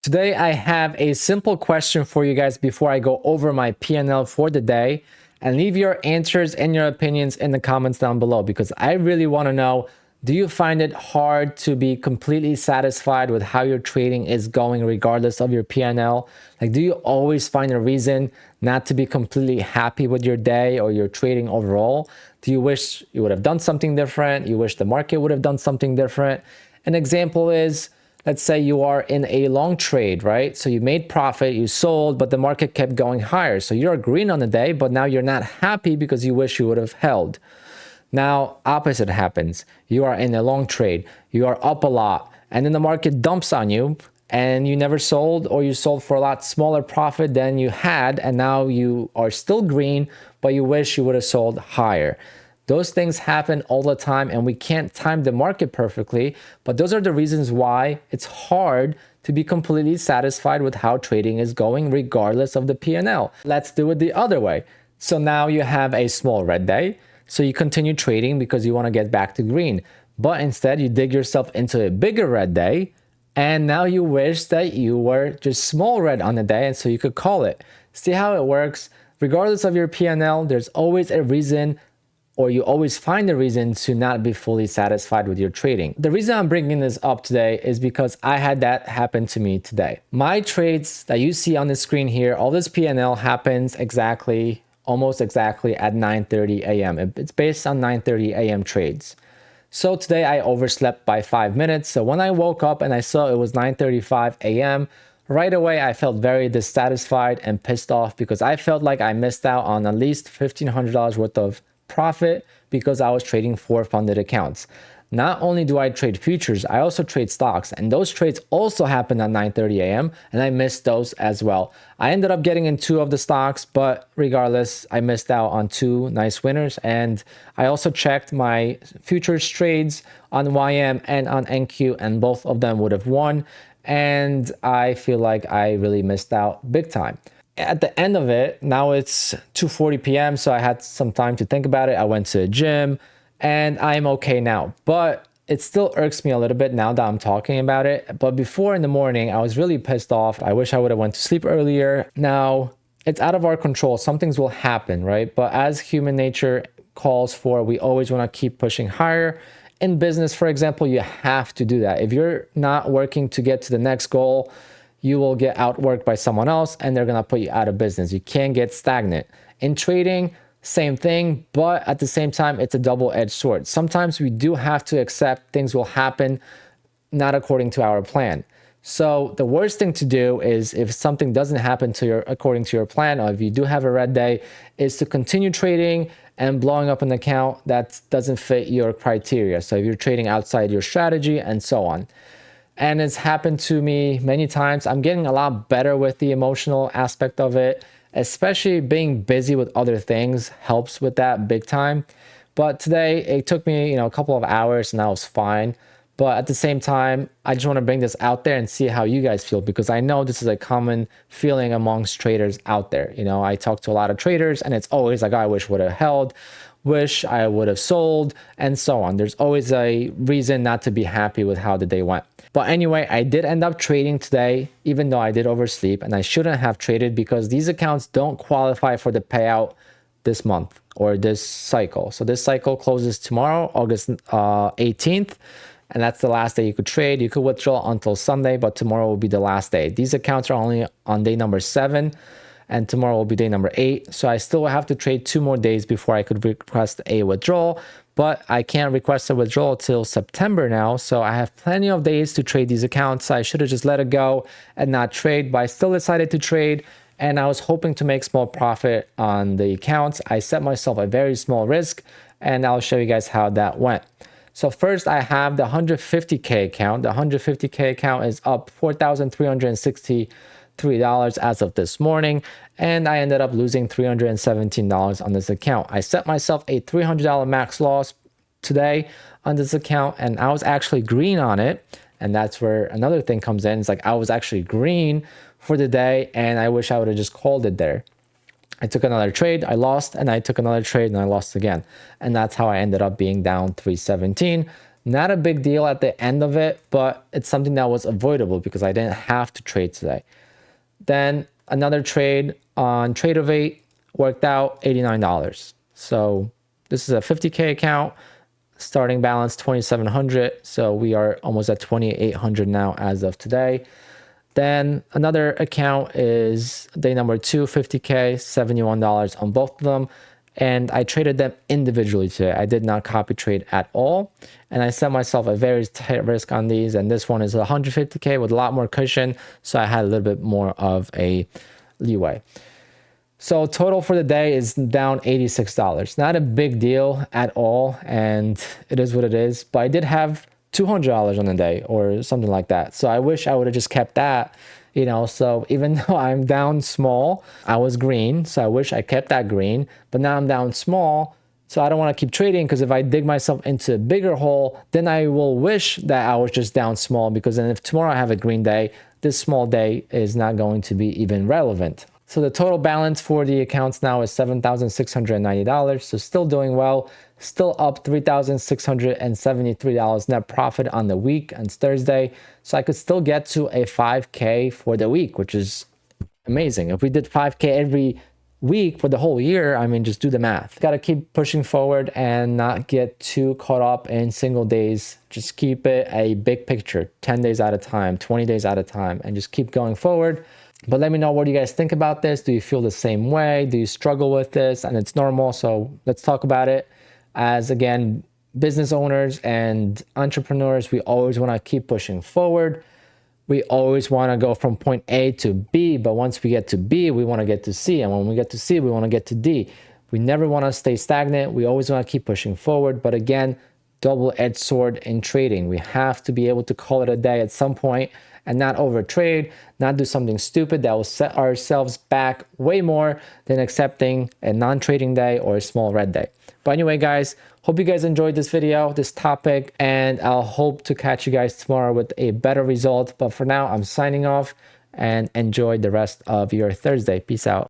Today, I have a simple question for you guys before I go over my PNL for the day, and leave your answers and your opinions in the comments down below because I really want to know, do you find it hard to be completely satisfied with how your trading is going regardless of your PNL? Like, do you always find a reason not to be completely happy with your day or your trading overall? Do you wish you would have done something different? You wish the market would have done something different? An example is, let's say you are in a long trade, right? So you made profit, you sold, but the market kept going higher. So you're green on the day, but now you're not happy because you wish you would have held. Now, opposite happens. You are in a long trade, you are up a lot, and then the market dumps on you and you never sold, or you sold for a lot smaller profit than you had, and now you are still green, but you wish you would have sold higher. Those things happen all the time, and we can't time the market perfectly, but those are the reasons why it's hard to be completely satisfied with how trading is going regardless of the PNL. Let's do it the other way. So now you have a small red day, so you continue trading because you want to get back to green, but instead you dig yourself into a bigger red day, and now you wish that you were just small red on the day, and so you could call it. See how it works? Regardless of your PNL, there's always a reason, or you always find a reason to not be fully satisfied with your trading. The reason I'm bringing this up today is because I had that happen to me today. My trades that you see on the screen here, all this PNL happens almost exactly at 9:30 a.m. It's based on 9:30 a.m. trades. So today I overslept by 5 minutes. So when I woke up and I saw it was 9:35 a.m., right away I felt very dissatisfied and pissed off because I felt like I missed out on at least $1,500 worth of profit because I was trading 4 funded accounts. Not only do I trade futures, I also trade stocks, and those trades also happen at 9:30 a.m. and I missed those as well. I ended up getting in 2 of the stocks, but regardless, I missed out on 2 nice winners. And I also checked my futures trades on YM and on NQ, and both of them would have won. And I feel like I really missed out big time. At the end of it, now it's 2:40 p.m. so I had some time to think about it. I went to the gym and I'm okay now, but it still irks me a little bit now that I'm talking about it. But before, in the morning, I was really pissed off. I wish I would have went to sleep earlier. Now it's out of our control. Some things will happen, right? But as human nature calls for, we always want to keep pushing higher. In business, for example, you have to do that. If you're not working to get to the next goal, you will get outworked by someone else and they're going to put you out of business. You can't get stagnant. In trading, same thing, but at the same time, it's a double-edged sword. Sometimes we do have to accept things will happen not according to our plan. So the worst thing to do is, if something doesn't happen according to your plan, or if you do have a red day, is to continue trading and blowing up an account that doesn't fit your criteria. So if you're trading outside your strategy and so on. And it's happened to me many times. I'm getting a lot better with the emotional aspect of it, especially being busy with other things helps with that big time. But today it took me, a couple of hours and I was fine. But at the same time, I just want to bring this out there and see how you guys feel, because I know this is a common feeling amongst traders out there. I talk to a lot of traders and it's always like, I wish would have held, wish I would have sold, and so on. There's always a reason not to be happy with how the day went. But anyway, I did end up trading today, even though I did oversleep, and I shouldn't have traded because these accounts don't qualify for the payout this month or this cycle. So this cycle closes tomorrow, August 18th, and that's the last day you could trade. You could withdraw until Sunday, but tomorrow will be the last day. These accounts are only on day number 7, and tomorrow will be day number 8. So I still have to trade 2 more days before I could request a withdrawal, but I can't request a withdrawal till September now. So I have plenty of days to trade these accounts. I should have just let it go and not trade, but I still decided to trade. And I was hoping to make small profit on the accounts. I set myself a very small risk, and I'll show you guys how that went. So first, I have the 150K account. The 150K account is up $4,363 as of this morning, and I ended up losing $317 on this account. I set myself a $300 max loss today on this account, and I was actually green on it. And that's where another thing comes in. It's like I was actually green for the day, and I wish I would have just called it there. I took another trade, I lost, and I took another trade and I lost again. And that's how I ended up being down 317. Not a big deal at the end of it, but it's something that was avoidable because I didn't have to trade today. Then another trade on Trade-O-Vate worked out $89. So this is a 50K account, starting balance 2,700. So we are almost at 2,800 now as of today. Then another account is day number 2, 50K, $71 on both of them. And I traded them individually today. I did not copy trade at all. And I set myself a very tight risk on these. And this one is 150K with a lot more cushion. So I had a little bit more of a leeway. So total for the day is down $86. Not a big deal at all. And it is what it is. But I did have $200 on the day or something like that. So I wish I would have just kept that. You know, so even though I'm down small, I was green. So I wish I kept that green, but now I'm down small. So I don't want to keep trading, because if I dig myself into a bigger hole, then I will wish that I was just down small, because then if tomorrow I have a green day, this small day is not going to be even relevant. So the total balance for the accounts now is $7,690. So still doing well, still up $3,673 net profit on the week on Thursday. So I could still get to a 5K for the week, which is amazing. If we did 5K every week for the whole year, I mean, just do the math. Got to keep pushing forward and not get too caught up in single days. Just keep it a big picture, 10 days at a time, 20 days at a time, and just keep going forward. But let me know, what do you guys think about this? Do you feel the same way? Do you struggle with this? And it's normal, so let's talk about it. As again, business owners and entrepreneurs, we always want to keep pushing forward. We always want to go from point A to B, but once we get to B, we want to get to C. And when we get to C, we want to get to D. We never want to stay stagnant. We always want to keep pushing forward. But again, double-edged sword in trading. We have to be able to call it a day at some point and not overtrade, not do something stupid that will set ourselves back way more than accepting a non-trading day or a small red day. But anyway, guys, hope you guys enjoyed this video, this topic, and I'll hope to catch you guys tomorrow with a better result. But for now, I'm signing off, and enjoy the rest of your Thursday. Peace out.